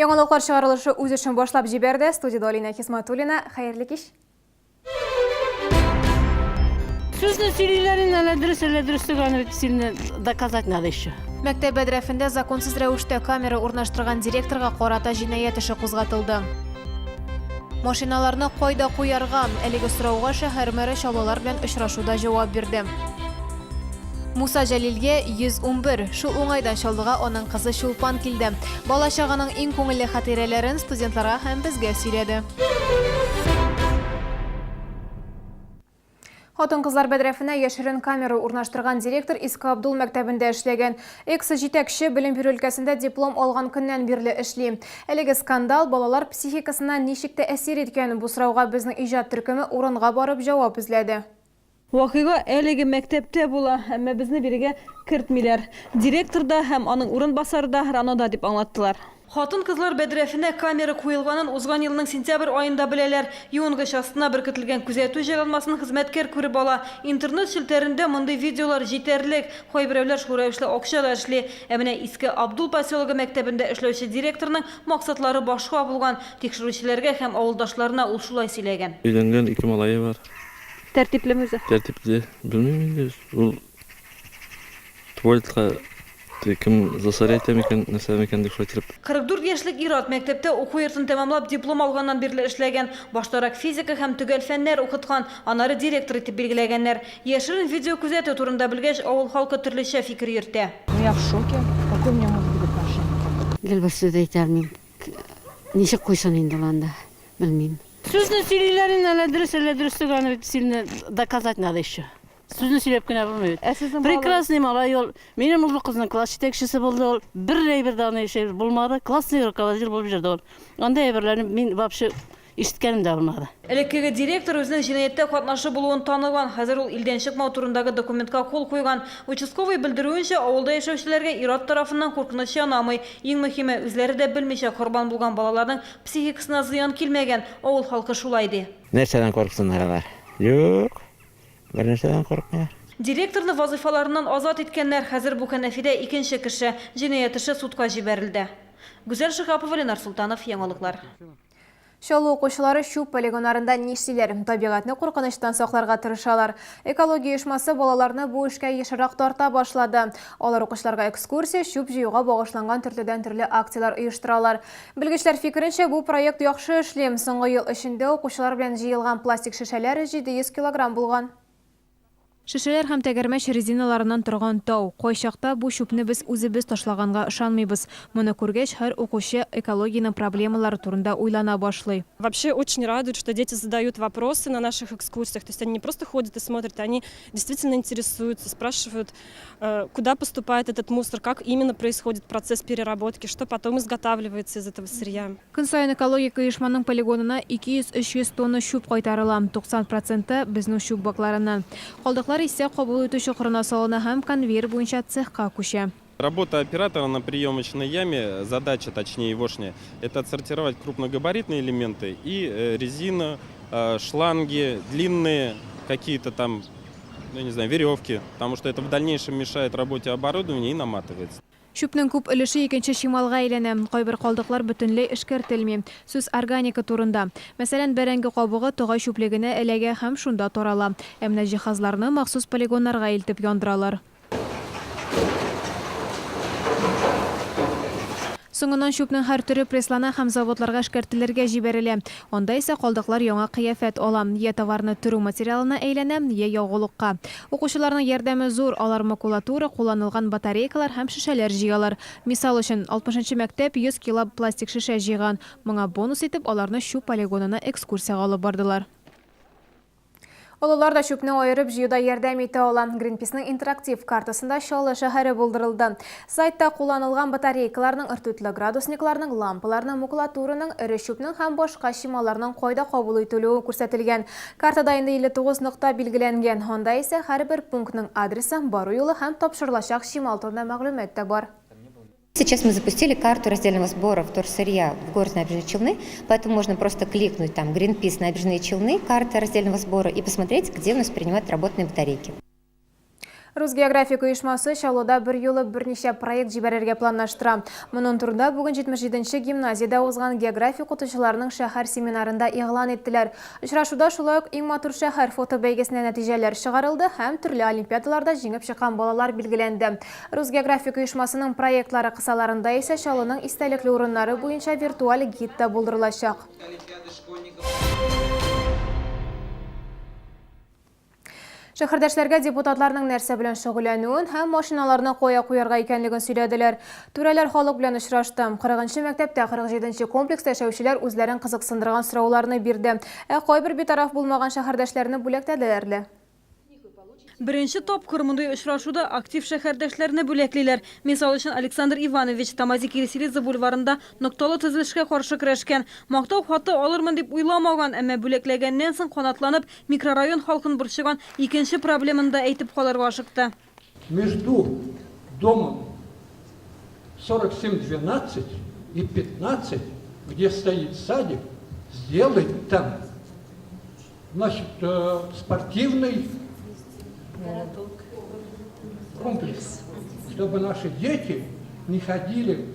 Яңалыклар чыгарылышы үз эшен башлап җибәрде. Студияда Алина Хисматуллина. Хәерле кич. Сүзне сөйлиләрен әле дөрес түгән сильно доказать надо еще. Мәктәп бәдрәфендә законсыз рәвештә камера урнаштырган директорга карата җинаять эше кузгатылды. Машиналарны кайда куярга? Әлеге сорауга шәһәр мэры чалулар белән очрашуда җавап бирде. Муса Җәлилгә 111. Шул уңайдан чалдыга аның кызы Чулпан килде. Бала чаганың иң күңелле хатирәләрен студентларга һәм безгә сөйләде. Хатын-кызлар бәдрәфенә яшерен камера урнаштырган директор Иска Абдул мәктәбендә эшләгән. Экс-җитәкче белем бирү өлкәсендә диплом алган көннән бирле эшли. Әлеге скандал балалар психикасына ничек тәэсир иткән? Бу сорауга безнең иҗат төркеме урынга барып җавап эзләде. Вакыйга әлеге мәктәптә була, әмма безне бирегә кертмиләр. Директор да һәм аның урынбасары да ранода дип аңлаттылар. Хатын-кызлар бәдрәфенә камера куелганын узган елның сентябрь айында беләләр. Юнгыч астына беркетелгән күзәтү җайланмасын хезмәткәр күреп ала. Интернет челтәрендә мондый видеолар җитәрлек. Кайберәүләр шул рәвешле акча да эшли. Ә менә Иске Абдул поселогы мәктәбендә эшләүче директорның максатлары башка булган. Тикшерүчеләргә һәм авылдашларына ул шулай сөйләгән. Өйләнгән 2 малае бар. Тәртиплеме үзе? Тәртипле. Белмим инде. Ул туалетка кем засоряет микән, нәрсә микән дип шайтырып. 44 яшьлек Ират мәктәптә уку йортын тәмамлап диплом алганнан бирле эшләгән. Баштарак физика һәм төгәл фәннәр укыткан, аннары директор итеп билгеләгәннәр. Яшерен видео күзәтү турында белгәч, авыл халкы төрлечә фикер йөртә. Я в шоке. Какое у меня может быть отношение? Гелбәсе дә әйтәлмим. Ничек куйсын инде анда? Белмим. Сүзне сөйлиләрен әле дөрес түгән сильно доказать надо еще. Сүзне сөйләп кенә булмый. Прекрасный малай ул. Минем ул кызның класс җитәкчесе булды ул. Бер әйбердән эше булмады. Классный руководитель булып җирде ул. Анда әйберләрне мин вообще ишеткәнем дә булмады. Элеккеге директор үзенең җинаятьтә катнашы булуын таныган. Хәзер ул илдән чыкмау турындагы документка кул куйган. Участковый белдерүенчә, авылда яшәүчеләргә Ират тарафыннан куркыныч янамый. Иң мөһиме, үзләре дә белмичә корбан булган балаларның психикасына зыян килмәгән. Авыл халкы шулай ди. Нәрсәдән курыксыннар алар? Юк. Бер нәрсәдән курыкмыйлар. Директорны вазифаларыннан азат иткәннәр. Хәзер бу кәнәфидә икенче кеше. Җинаять эше судка җибәрелде. Гүзәл Шихапова, Ленар Султанов, Яңалыклар. Чалу укучылары Чуп полигоннарында нишлиләр? Табигатьне куркынычтан сакларга тырышалар. Экология оешмасы балаларны бу эшкә ешрак тарта башлады. Алар укучыларга экскурсия, Чуп җыюга багышланган төрле акциялар оештыралар. Белгечләр фикеренчә, бу проект яхшы эшли. Соңгы ел эчендә укучылар белән җыелган пластик шешәләр 700 килограмм булган. Шешеләр һәм тәгәрмәч резиналарыннан торган тау. Кай чакта бу чүпне без үзебез ташлаганга ышанмыйбыз. Моны күргәч, һәр укучы экологияның проблемалары турында уйлана башлый. Вообще очень радует, что дети задают вопросы на наших экскурсиях. То есть они не просто ходят и смотрят, они действительно интересуются, спрашивают, куда поступает этот мусор, как именно происходит процесс переработки, что потом изготавливается из этого сырья. Көн сайын экологик оешманың полигонына 200-300 тонна чүп кайтарыла. 90% безнең чүп бакларыннан. Калдыклар исә кабул итүче кырына салына һәм конвейер буенча цехка күчә. Работа оператора на приемочной яме, задача, точнее егошняя, это отсортировать крупногабаритные элементы и резину, шланги, длинные какие-то там, ну, не знаю, веревки, потому что это в дальнейшем мешает работе оборудования и наматывается. Чүпнең күп өлеше икенче чималга әйләнә. Кайбер калдыклар бөтенләй эшкәртелми. Сүз органика турында. Мәсәлән, бәрәңге кабыгы тогай чүплегенә эләгә һәм шунда тарала. Ә менә җиһазларны махсус полигоннарга илтеп яндыралар. Соңыннан чүпнең һәр төре пресслана һәм заводларга эшкәртелергә җибәрелә. Анда исә калдыклар яңа кыяфәт ала. Я товарны төрү материалына әйләнә, я ягулыкка. Укучыларның ярдәме зур. Алар макулатура, кулланылган батарейкалар һәм шешәләр җыялар. Мисал өчен, 60-нчы мәктәп 100 кило пластик шешә җыйган. Моңа бонус итеп аларны Чуп полигонына экскурсияга алып бардылар. Олылар да чүпне айырып җыюда ярдәм итә ала. Greenpeace'ның интерактив картасында Чаллы шәһәре булдырылды. Сайтта кулланылган батарейкаларның, ртүтле градусникларның, лампаларның, макулатураның, ире чүпнең һәм башка чималарның кайда кабул ителүе күрсәтелгән. Картада инде 59 нокта билгеләнгән. Анда исә һәрбер пунктның адресы, бару юлы һәм тапшырылачак чимал турында мәгълүмат та бар. Сейчас мы запустили карту раздельного сбора вторсырья в город Набережные Челны, поэтому можно просто кликнуть там Greenpeace Набережные Челны, карта раздельного сбора и посмотреть, где у нас принимают работные батарейки. Русгеографик уйышмасы Шалода бір юлы бірнеше проект жіберерге планлаштыра. Мұның турында бүгін 77-ші гимназияда озған география оқытушыларының шәһәр семинарында иғлан еттілер. Ұшырашуда шулай ук ең матур шәһәр фото бәйгесіне нәтижелер шығарылды һәм түрлі олимпиадаларда жеңіп шыққан балалар белгіленді. Русгеографик уйышмасының проектлары қысаларында ise Шалоның истәлеклі орыннары бойынша виртуаль гидта болдырылачак. Шәһәрдәшләргә депутатларның нәрсә белән шөгыльләнүен һәм машиналарны кая куярга икәнлеген сөйләделәр. Түрәләр халык белән очрашты. 40-нчы мәктәптә 47-нче комплекста эшләүчеләр үзләрен кызыксындырган сорауларны бирде. Кайбер битараф булмаган шәһәрдәшләрне бүләктәделәр. Бірінші тапкыр мұндай ұшырашуда актив шәһәрдәшләрне бүләклиләр. Мисал өчен Александр Иванович Тамази-Киресилидзе бульварында нокталы төзелешкә каршы көрәшкән. Мактау хаты алырмын дип уйламаган, әмма бүләкләгәннән соң канатланып микрорайон халкын борчыган икенче проблеманы да әйтеп калырга ашыкты. Между домом 4712 и 15, где стоит садик, сделать там, значит, спортивный комплекс, чтобы наши дети не ходили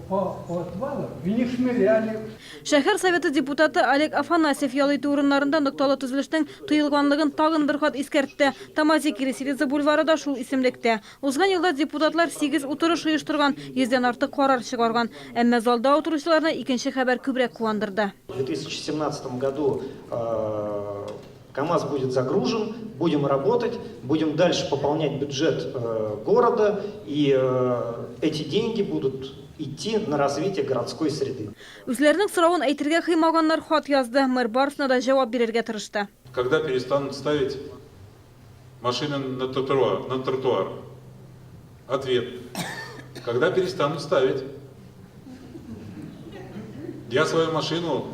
по отвалам и не шмыряли. Шәһәр советы депутаты Олег Афанасьев ялыйты урыннарында нокталы төзелештең тыелганлыгын тагын бер хат искәртте. Тамази-Киресилидзе бульвары да шул исемлектә. Узган елда депутатлар 8 утырыш оештырган, 100дән артык карар чыгарган. Әмма залда утыручыларны икенче хәбәр күбрәк куандырды. В 2017 году КАМАЗ будет загружен, будем работать, будем дальше пополнять бюджет города, и эти деньги будут идти на развитие городской среды. Үзләренең соравын әйтергә кыймаганнар хат язды. Мэр барысына да җавап бирергә тырышты. Когда перестанут ставить машины на тротуар? Ответ. Когда перестанут ставить? Я свою машину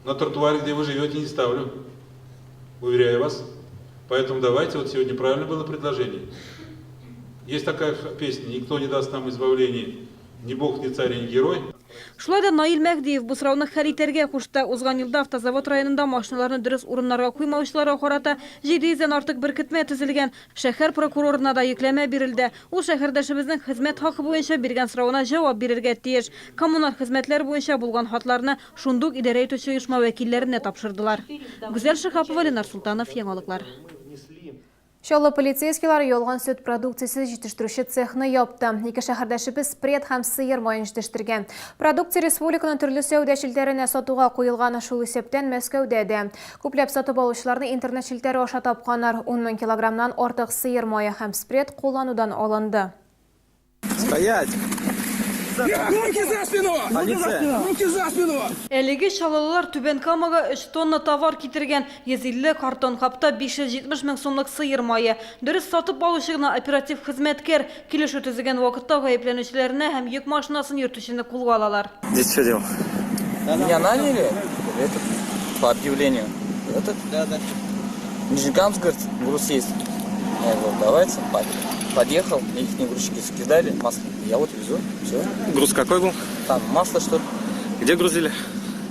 на тротуаре, где вы живете, не ставлю. Уверяю вас. Поэтому давайте, вот сегодня правильно было предложение. Есть такая песня: «Никто не даст нам избавления, ни бог, ни царь, ни герой». Шулай да Наил Мәхдиев бу сорауны хәл итәргә кушты. Узган елда автозавод районында машиналарны дөрес урыннарга куймаучыларга карата 700дән артык беркетмә төзелгән. Шәһәр прокурорына да йөкләмә бирелде. Ул шәһәрдәшебезнең хезмәт хакы буенча биргән соравына җавап бирергә тиеш. Коммуналь хезмәтләр буенча булган хатларны шундук идарә итүче оешма вәкилләренә тапшырдылар. Гүзәл Шихапова, Ленар Султанов, Яңалыклар. Шаллы полицейскийлар ялган сөт продукциясы җитештерүче цехны япты. Ике шәһәрдәшебез спред һәм сыер майын җитештергән. Продукция республиканың төрле сәүдә шелтәренә сатуга куелган, шул исәптән Мәскәүдә дә. Күпләп сатып алучыларны интернет шелтәре аша тапканнар. 10 000 килограммнан артык сыер майы һәм спред кулланудан алынды. Стоять! Руки за спину! Руки за спину! Әлеге шалалылар Түбән Камага 3 тонна товар китергән. 150 картон капта 570 мең сумлык сыер майы. Дөрес сатып алучы гына оператив хезмәткәр килешү төзегән вакытта гаепләнүчеләрне һәм йөк машинасын йөртүчене кулга алалар. Здесь что делал? Меня наняли по объявлению. Да. Нижнекамск, говорит, груз есть. Я говорю, давайте, подъехал, их грузчики скидали, масло. Я вот везу, все. Груз какой был? Там масло, что ли. Где грузили?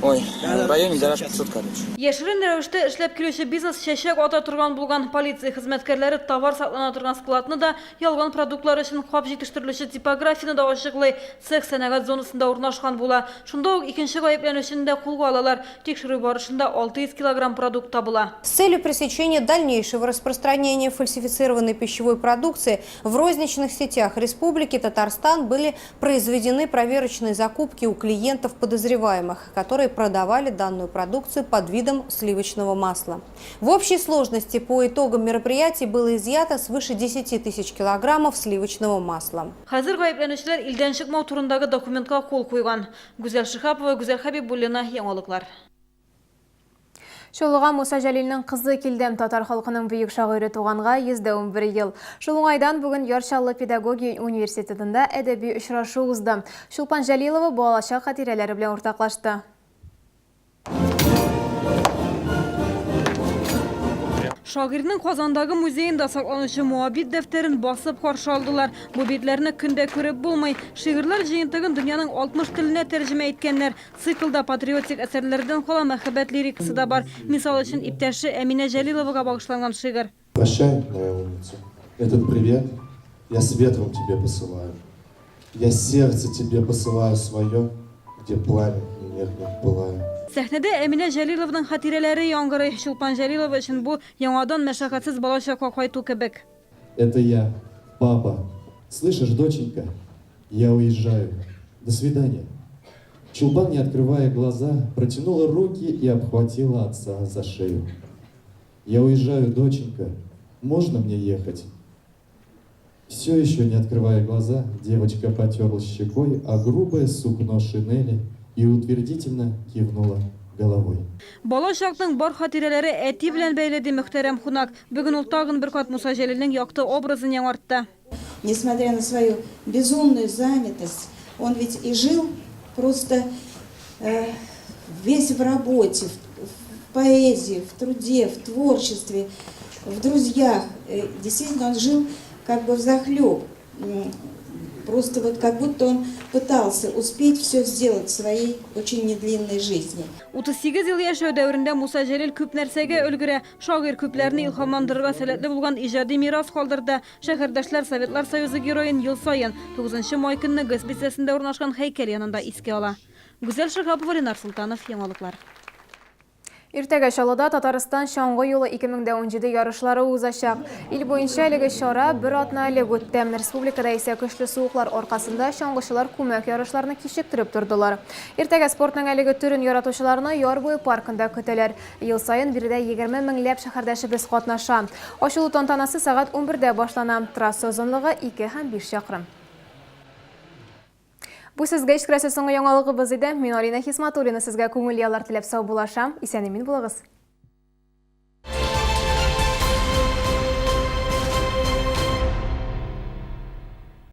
Ой, в районе Дараш 500, короче. Яшерен рәвештә эшләп килүче бизнес чәчәк ата торган булган полиция хезмәткәрләре товар саклана торган складны да, ялган продуктлар өчен кап җитештерелүче типографияны да ачыклый. Цех сәнәгать зонасында урнашкан була. Шунда ук икенче гаепләнүчене дә кулга алалар. Тикшерү барышында 600 килограмм продукт табыла. С целью пресечения дальнейшего распространения фальсифицированной пищевой продукции в розничных сетях Республики Татарстан были произведены проверочные закупки у клиентов подозреваемых, которые продавали данную продукцию под видом сливочного масла. В общей сложности по итогам мероприятий было изъято свыше 10 тысяч килограммов сливочного масла. Хәзер гаепләнүчеләр илдән чыкмау турындагы документка кул куйган. Гүзәл Шихапова, Гүзәл Хәбибуллина, Яңалыклар. Шулыга Муса Җәлилнең кызы килдем. Татар халкының бөек шагыйре туганга 111 ел. Шул уңайдан бүген Яршаллы педагогия университетында әдәби очрашу узды. Шулпан Җәлилова балачак хатирәләре белән уртаклашты. Шагыйрьнең Казандагы музейында сакланучы муабит дәфтәрен басып каршы алдылар. Бу битләрне көндә күреп булмый. Шигырьләр җыентыгын дөньяның 60 теленә тәрҗемә иткәннәр. Циклда патриотик әсәрләрдән кала мәхәббәт лирикасы да бар. Мисал өчен иптәше Әминә Җәлиловага багышланган шигырь. Прощай, моя умница. Этот привет я светлым тебе посылаю. Я сердце тебе посылаю свое, где пламя нервно пылаю. Сәхнәдә Әминә Җәлиловның хатирәләре яңгырый. Чулпан Җәлилова өчен бу яңадан мәшәкатьсез балачакка кайту кебек. Это я, папа. Слышишь, доченька? Я уезжаю. До свидания. Чулпан, не открывая глаза, протянула руки и обхватила отца за шею. Я уезжаю, доченька. Можно мне ехать? Все еще не открывая глаза, девочка потерла щекой о грубое сукно шинели и утвердительно кивнула головой. Балачакның бар хатирәләре әти белән бәйләде мөхтәрәм кунак. Бүген ул тагын бер кат Муса Җәлилнең якты образын яңартты. Несмотря на свою безумную занятость, он ведь и жил просто весь в работе, в поэзии, в труде, в творчестве, в друзьях. Действительно, он жил как бы взахлеб. Просто вот как будто он пытался успеть все сделать в своей очень недлинной жизни. 38 ел яшәү дәверендә Муса Җәлил күп нәрсәгә өлгерә. Шагыйрь күпләрне илһамландырырга сәләтле булган иҗади мирас калдырды. Шәһәрдәшләр Советлар Союзы героен ел саен 9 май көнне ГЭС бистәсендә урнашкан һәйкәл янында искә ала. Гүзәл Шиһапова, Ленар Султанов, яңалыклар. Иртәгә Чаллыда Татарстан чаңгы юлы 2017 ярышлары узачак. Ил буенча әлеге чара бер атна элек үтте. Республикада исә көчле суыклар аркасында чаңгычылар күмәк ярышларны кичектереп тордылар. Иртәгә спортның әлеге түрен яратучыларны яр буе паркында көтәләр. Ел саен биредә 20 меңләп шәһәрдәшебез катнаша. Ачылу тантанасы сәгать 11-дә башлана. Трасса озынлыгы 2 һәм 5 чакрым. Бу сезгә ишкерәсе соңгы яңалыгыбыз иде. Мин Алина Хисматуллина сезгә күңел яллар теләп сау булашам. Исән-имин булыгыз.